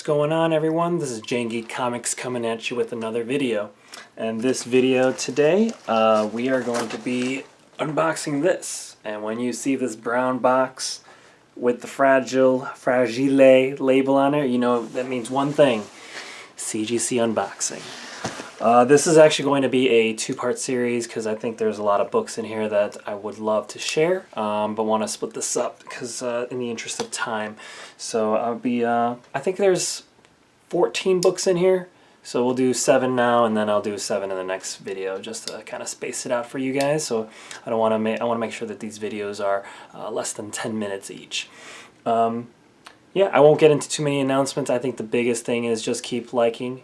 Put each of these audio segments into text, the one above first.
going on, everyone? This is Jang Geek Comics coming at you with another video. And this video today, we are going to be unboxing this. And when you see this brown box with the fragile label on it, you know that means one thing: CGC unboxing. This is actually going to be a two-part series because I think there's a lot of books in here that I would love to share, but want to split this up because in the interest of time. So I'll be, I think there's 14 books in here, so we'll do 7 now, and then I'll do 7 in the next video just to kind of space it out for you guys. So I want to make sure that these videos are less than 10 minutes each. Yeah, I won't get into too many announcements. I think the biggest thing is just keep liking,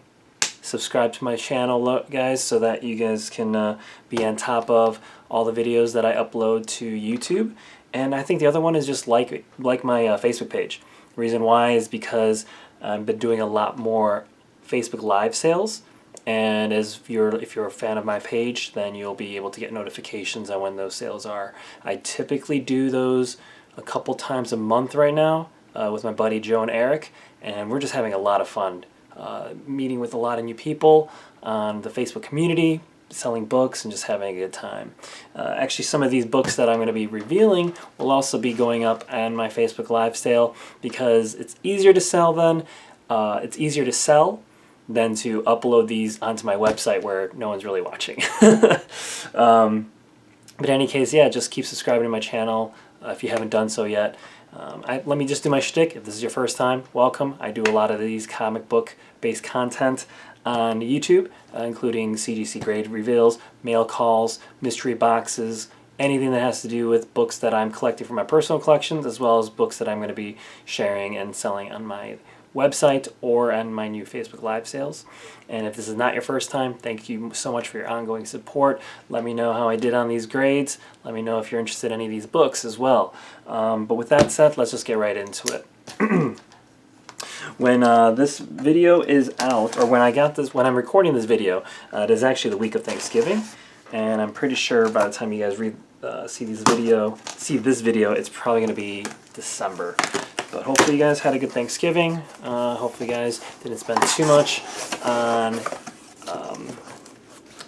subscribe to my channel, guys, so that you guys can be on top of all the videos that I upload to YouTube. And I think the other one is just like my Facebook page. The reason why is because I've been doing a lot more Facebook live sales, and if you're a fan of my page, then you'll be able to get notifications on when those sales are. I typically do those a couple times a month right now with my buddy Joe and Eric, and we're just having a lot of fun. Meeting with a lot of new people on the Facebook community, selling books, and just having a good time. Actually, some of these books that I'm going to be revealing will also be going up on my Facebook live sale because it's easier to sell than to upload these onto my website where no one's really watching. But in any case, yeah, just keep subscribing to my channel if you haven't done so yet. Let me just do my shtick. If this is your first time, welcome. I do a lot of these comic book based content on YouTube, including CGC grade reveals, mail calls, mystery boxes, anything that has to do with books that I'm collecting for my personal collections, as well as books that I'm going to be sharing and selling on my website or on my new Facebook live sales. And if this is not your first time, thank you so much for your ongoing support. Let me know how I did on these grades. Let me know if you're interested in any of these books as well. But with that said, let's just get right into it. When this video is out, or when I'm recording this video, it is actually the week of Thanksgiving, and I'm pretty sure by the time you guys see this video, it's probably going to be December. But hopefully you guys had a good Thanksgiving. Hopefully you guys didn't spend too much on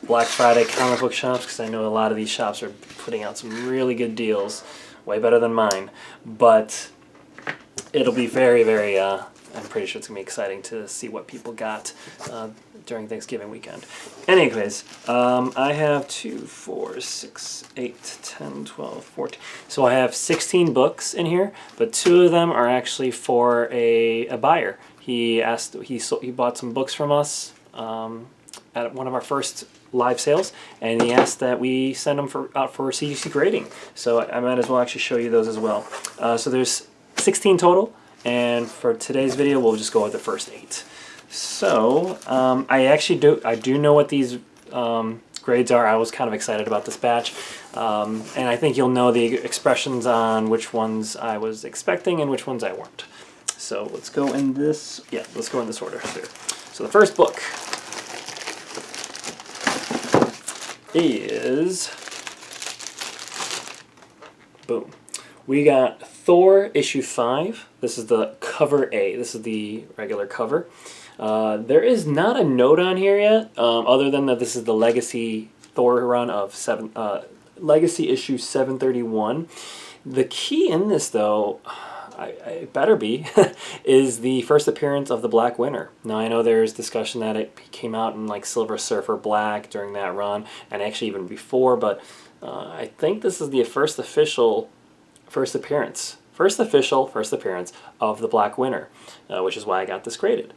Black Friday comic book shops, because I know a lot of these shops are putting out some really good deals, way better than mine. But it'll be very, very, I'm pretty sure it's going to be exciting to see what people got during Thanksgiving weekend. Anyways, I have 2, 4, 6, 8, 10, 12, 14. So I have 16 books in here, but 2 of them are actually for a buyer. He bought some books from us at one of our first live sales, and he asked that we send them out for CGC grading. So I might as well actually show you those as well. So there's 16 total, and for today's video we'll just go with the first 8. So I do know what these grades are. I was kind of excited about this batch, and I think you'll know the expressions on which ones I was expecting and which ones I weren't. So let's go in this order here. So the first book is, boom, we got Thor issue 5. This is the cover A. This is the regular cover. There is not a note on here yet, other than that this is the Legacy Thor run of Legacy issue 731. The key in this, though, it better be, is the first appearance of the Black Winter. Now I know there's discussion that it came out in like Silver Surfer Black during that run, and actually even before, but I think this is the first appearance of the Black Winter, which is why I got this graded.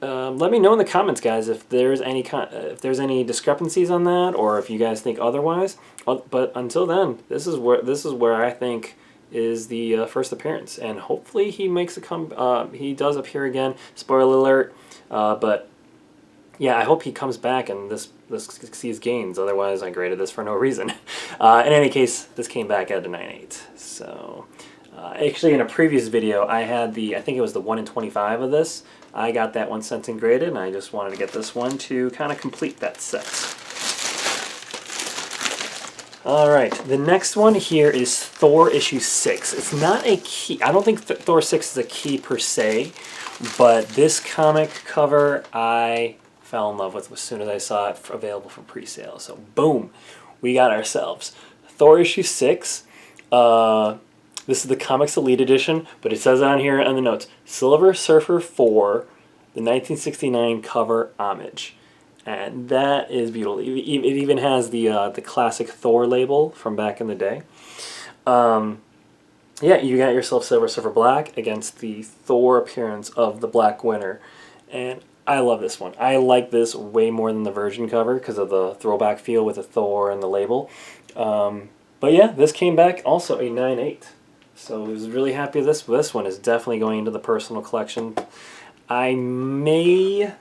Let me know in the comments, guys, if there's any discrepancies on that, or if you guys think otherwise. But until then, this is where I think is the first appearance, and hopefully he makes he does appear again. Spoiler alert, but yeah, I hope he comes back and this sees gains. Otherwise, I graded this for no reason. In any case, this came back at a 9.8. So. Actually, in a previous video, I had I think it was the 1 in 25 of this. I got that one sent and graded, and I just wanted to get this one to kind of complete that set. All right, the next one here is Thor issue 6. It's not a key. I don't think Thor 6 is a key per se, but this comic cover I fell in love with as soon as I saw it available for pre-sale. So boom, we got ourselves Thor issue 6. This is the Comics Elite Edition, but it says on here on the notes, Silver Surfer 4, the 1969 cover homage. And that is beautiful. It even has the classic Thor label from back in the day. Yeah, you got yourself Silver Surfer Black against the Thor appearance of the Black Winter. And I love this one. I like this way more than the Virgin cover because of the throwback feel with the Thor and the label. But yeah, this came back also a 9.8. So I was really happy with this. This one is definitely going into the personal collection. I may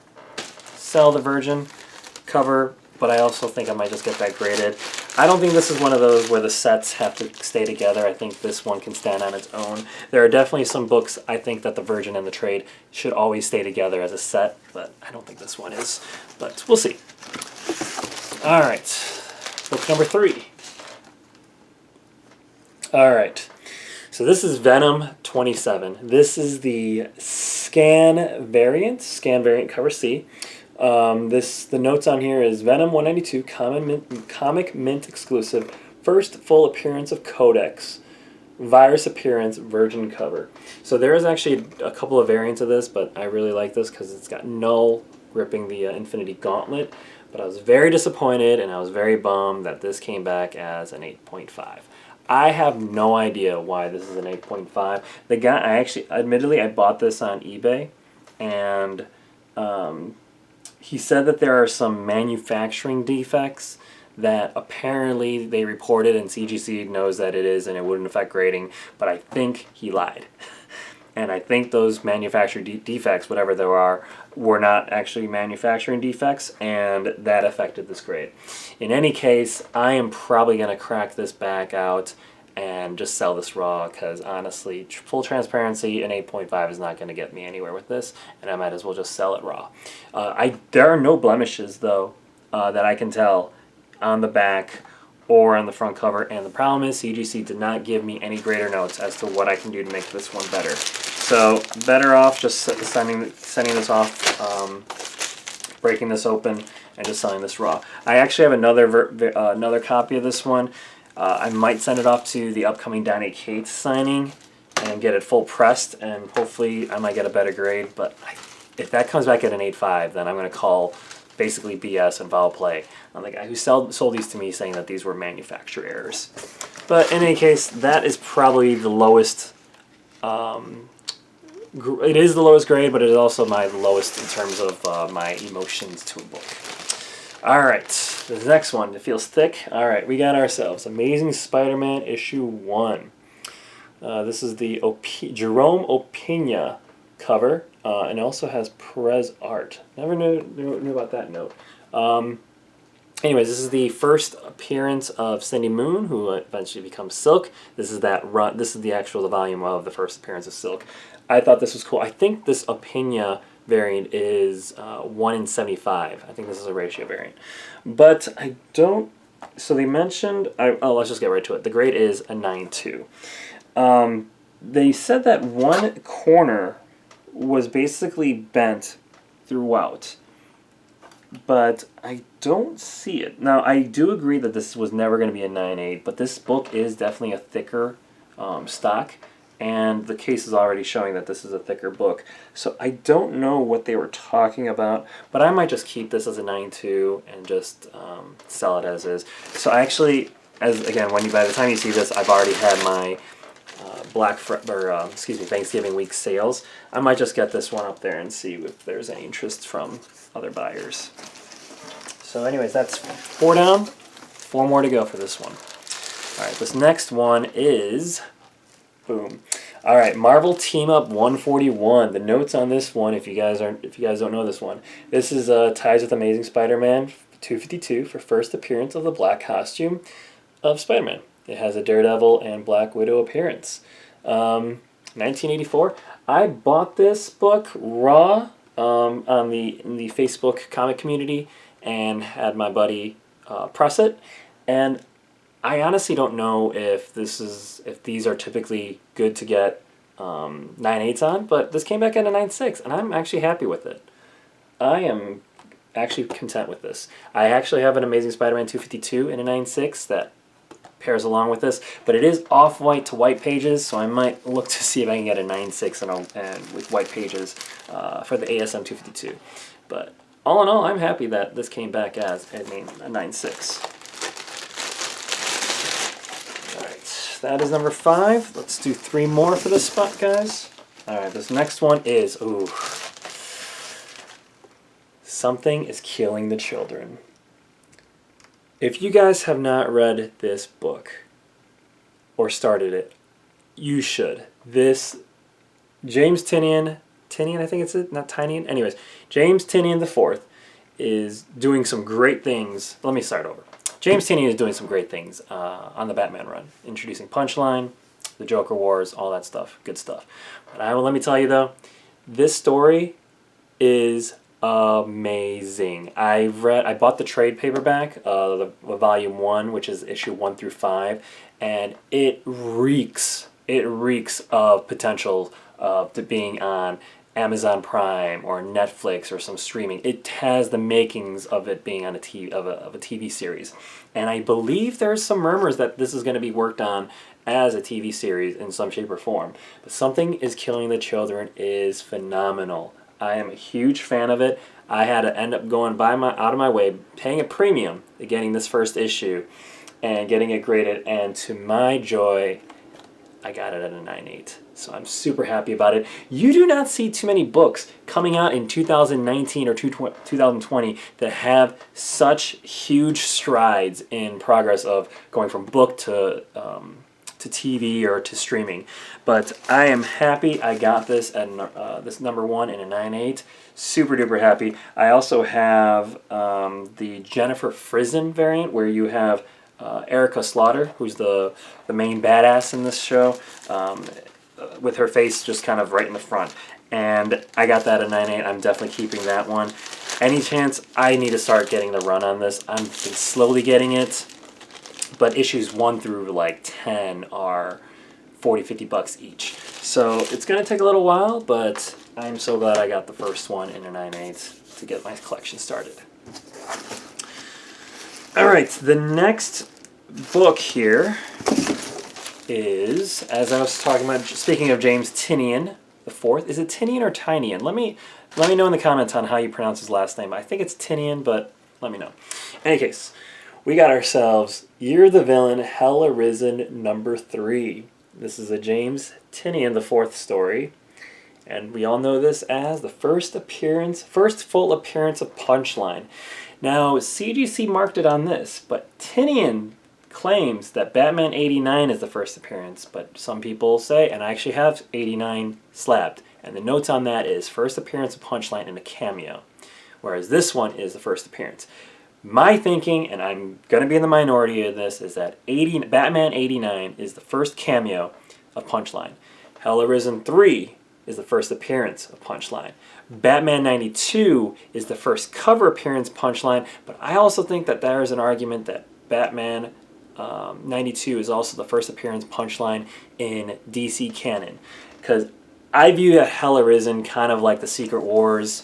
sell the Virgin cover, but I also think I might just get that graded. I don't think this is one of those where the sets have to stay together. I think this one can stand on its own. There are definitely some books I think that the Virgin and the trade should always stay together as a set, but I don't think this one is. But we'll see. All right, book number 3. All right, so this is Venom 27. This is the scan variant cover C. The notes on here is Venom 192, Comic Mint exclusive, first full appearance of Codex, virus appearance, Virgin cover. So there is actually a couple of variants of this, but I really like this because it's got Null gripping the Infinity Gauntlet. But I was very disappointed and I was very bummed that this came back as an 8.5. I have no idea why this is an 8.5. The guy, admittedly, I bought this on eBay, and he said that there are some manufacturing defects that apparently they reported, and CGC knows that it is, and it wouldn't affect grading, but I think he lied. And I think those manufacturing defects, whatever there are, were not actually manufacturing defects, and that affected this grade. In any case, I am probably going to crack this back out and just sell this raw, because honestly, full transparency, an 8.5 is not going to get me anywhere with this, and I might as well just sell it raw. There are no blemishes, though, that I can tell on the back or on the front cover, and the problem is CGC did not give me any grader notes as to what I can do to make this one better. So better off just sending this off, breaking this open, and just selling this raw. I actually have another copy of this one. I might send it off to the upcoming Donnie Cates signing and get it full pressed, and hopefully I might get a better grade. But if that comes back at an 8.5, then I'm going to call basically BS and foul play on the guy who sold these to me, saying that these were manufacturer errors. But in any case, that is probably the lowest. It is the lowest grade, but it is also my lowest in terms of my emotions to a book. All right, the next one, it feels thick. All right, we got ourselves Amazing Spider-Man issue 1. This is the Jerome Opeña cover, and also has Perez art. Never knew about that note. Anyways, this is the first appearance of Cindy Moon, who eventually becomes Silk. This is the volume of the first appearance of Silk. I thought this was cool. I think this Opeña variant is 1 in 75. I think this is a ratio variant. But I don't... So they mentioned... let's just get right to it. The grade is a 9.2. They said that one corner was basically bent throughout, but I don't see it. Now, I do agree that this was never going to be a 9.8, but this book is definitely a thicker stock, and the case is already showing that this is a thicker book. So I don't know what they were talking about, but I might just keep this as a 9.2 and just sell it as is. So I actually, by the time you see this, I've already had my Thanksgiving week sales. I might just get this one up there and see if there's any interest from other buyers. So anyways, that's 4 down, 4 more to go for this one. All right, this next one is, boom. All right, Marvel Team Up 141. The notes on this one, if you guys don't know this one, this is ties with Amazing Spider-Man 252 for first appearance of the black costume of Spider-Man. It has a Daredevil and Black Widow appearance. 1984. I bought this book raw in the Facebook comic community and had my buddy press it. And I honestly don't know if these are typically good to get 9/8 on, but this came back at a 9/6, and I'm actually happy with it. I am actually content with this. I actually have an Amazing Spider-Man 252 in a 9/6 that pairs along with this, but it is off-white to white pages, so I might look to see if I can get a 9/6 and with white pages for the ASM 252. But all in all, I'm happy that this came back as a 9/6. Alright, that is number 5. Let's do 3 more for this spot, guys. Alright, this next one is, ooh, Something is Killing the Children. If you guys have not read this book or started it, you should. This James Tynion, I think it's it, not Tynion. Anyways, James Tynion IV is doing some great things. Let me start over. James Tynion is doing some great things on the Batman run, introducing Punchline, the Joker Wars, all that stuff, good stuff. But let me tell you though, this story is amazing. I bought the trade paperback, the volume 1, which is issue 1 through 5, and it reeks of potential to being on Amazon Prime or Netflix or some streaming. It has the makings of it being on a TV series, and I believe there's some murmurs that this is going to be worked on as a TV series in some shape or form. But Something is Killing the Children is phenomenal. I am a huge fan of it. I had to end up going out of my way, paying a premium to getting this first issue and getting it graded, and to my joy, I got it at a 9/8. So I'm super happy about it. You do not see too many books coming out in 2019 or 2020 that have such huge strides in progress of going from book to TV or to streaming. But I am happy I got this at this number 1 in a 9/8. Super duper happy. I also have the Jennifer Frison variant, where you have Erica Slaughter, who's the main badass in this show, with her face just kind of right in the front. And I got that at 9/8. I'm definitely keeping that one. Any chance, I need to start getting the run on this. I've been slowly getting it, but issues 1 through like 10 are $40-50 each. So it's going to take a little while, but I'm so glad I got the first one in a 9/8 to get my collection started. Alright, the next book here is, as I was talking about, speaking of James Tynion IV, is it Tynion or Tynion? Let me know in the comments on how you pronounce his last name. I think it's Tynion, but let me know. In any case, we got ourselves You're the Villain, Hell Arisen number 3. This is a James Tynion IV story, and we all know this as the first full appearance of Punchline. Now, CGC marked it on this, but Tynion claims that Batman 89 is the first appearance, but some people say, and I actually have 89 slabbed, and the notes on that is first appearance of Punchline in a cameo, whereas this one is the first appearance. My thinking, and I'm going to be in the minority of this, is that Batman 89 is the first cameo of Punchline. Hell Arisen 3 is the first appearance of Punchline. Batman 92 is the first cover appearance Punchline, but I also think that there is an argument that Batman 92 is also the first appearance Punchline in DC canon. Because I view Hell Arisen kind of like the Secret Wars,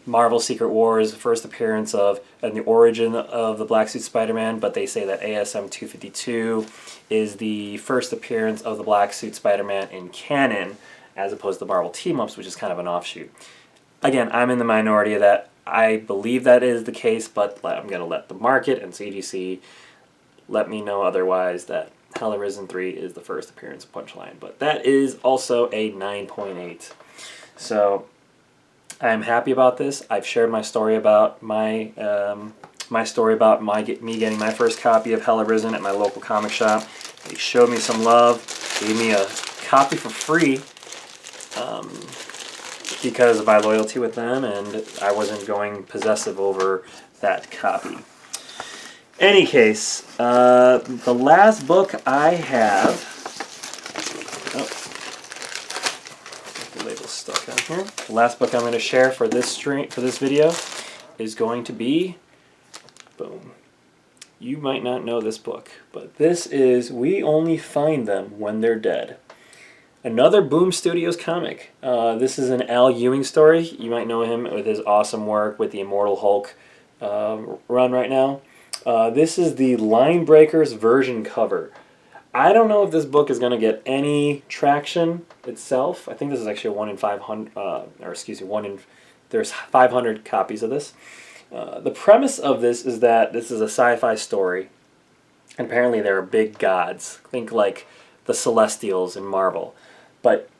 Marvel Secret Wars, first appearance of, and the origin of the Black Suit Spider-Man, but they say that ASM 252 is the first appearance of the Black Suit Spider-Man in canon, as opposed to Marvel Team-Ups, which is kind of an offshoot. Again, I'm in the minority of that. I believe that is the case, but I'm going to let the market and CGC let me know otherwise, that Hell Arisen 3 is the first appearance of Punchline. But that is also a 9.8. So I'm happy about this. I've shared my story about me getting my first copy of Hell Arisen at my local comic shop. They showed me some love, gave me a copy for free because of my loyalty with them, and I wasn't going possessive over that copy. Any case, the last book I have, the label's stuck on here. The last book I'm going to share for this video is going to be, boom, you might not know this book, but this is We Only Find Them When They're Dead. Another Boom Studios comic. This is an Al Ewing story. You might know him with his awesome work with the Immortal Hulk run right now. This is the Line Breakers version cover. I don't know if this book is going to get any traction itself. I think this is actually a 1 in 500, there's 500 copies of this. The premise of this is that this is a sci-fi story, and apparently there are big gods. Think like the Celestials in Marvel. But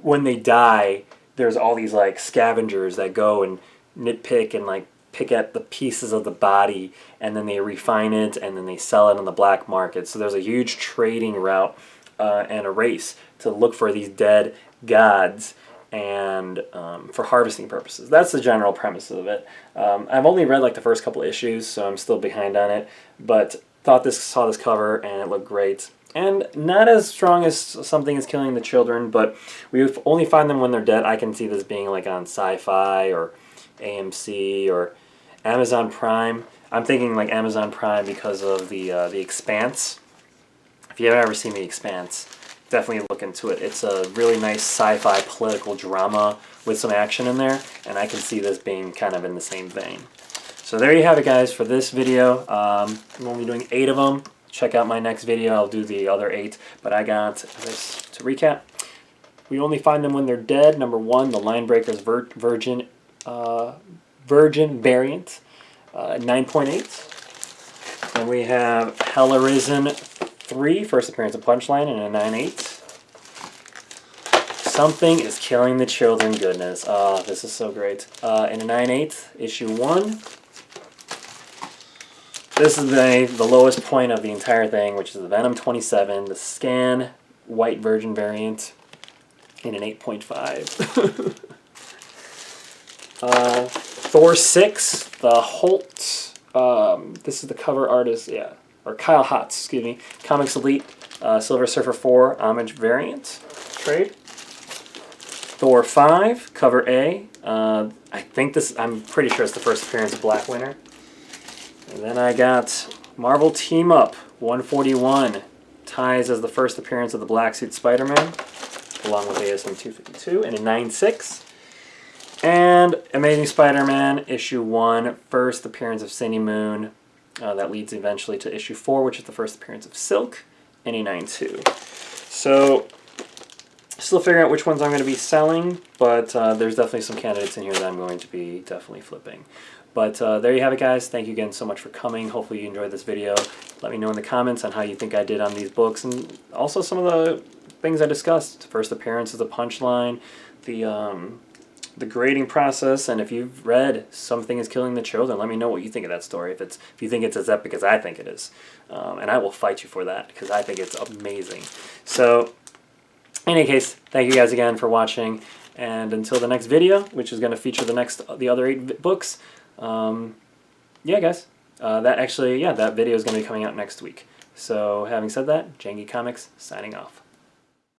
when they die, there's all these like scavengers that go and nitpick and like pick at the pieces of the body, and then they refine it, and then they sell it on the black market. So there's a huge trading route and a race to look for these dead gods and for harvesting purposes. That's the general premise of it. I've only read like the first couple issues, so I'm still behind on it, but saw this cover and it looked great. And not as strong as Something Is Killing the Children, but we only find them when they're dead. I can see this being like on Sci-Fi or AMC or Amazon Prime. I'm thinking like Amazon Prime because of the Expanse. If you haven't ever seen The Expanse, definitely look into it. It's a really nice sci-fi political drama with some action in there, and I can see this being kind of in the same vein. So there you have it, guys, for this video. I'm only doing 8 of them. Check out my next video. I'll do the other 8, but I got this to recap. We Only Find Them When They're Dead. Number 1, the Line Breakers Virgin variant, 9.8. And we have Hell Arisen 3, first appearance of Punchline, and a 9.8. Something Is Killing the Children, goodness. Oh, this is so great. And a 9.8, issue 1. This is the lowest point of the entire thing, which is the Venom 27, the Scan White Virgin variant, in an 8.5. Thor 6, the Holt. This is the cover artist, or Kyle Hotz, excuse me. Comics Elite, Silver Surfer 4, homage variant trade. Thor 5, cover A. I'm pretty sure it's the first appearance of Black Winter. And then I got Marvel Team Up 141, ties as the first appearance of the Black Suit Spider-Man, along with ASM 252, and a 9.6. And Amazing Spider-Man issue 1, first appearance of Cindy Moon, that leads eventually to issue 4, which is the first appearance of Silk, and a 9.2. So, still figuring out which ones I'm going to be selling, but there's definitely some candidates in here that I'm going to be definitely flipping. But there you have it, guys. Thank you again so much for coming. Hopefully you enjoyed this video. Let me know in the comments on how you think I did on these books, and also some of the things I discussed. First appearance of the Punchline, the grading process, and if you've read Something Is Killing the Children, let me know what you think of that story. If you think it's as epic as I think it is. And I will fight you for that, because I think it's amazing. So, in any case, thank you guys again for watching, and until the next video, which is going to feature the other 8 books, yeah, guys, that video is going to be coming out next week. So, having said that, Jang Geek Comics, signing off.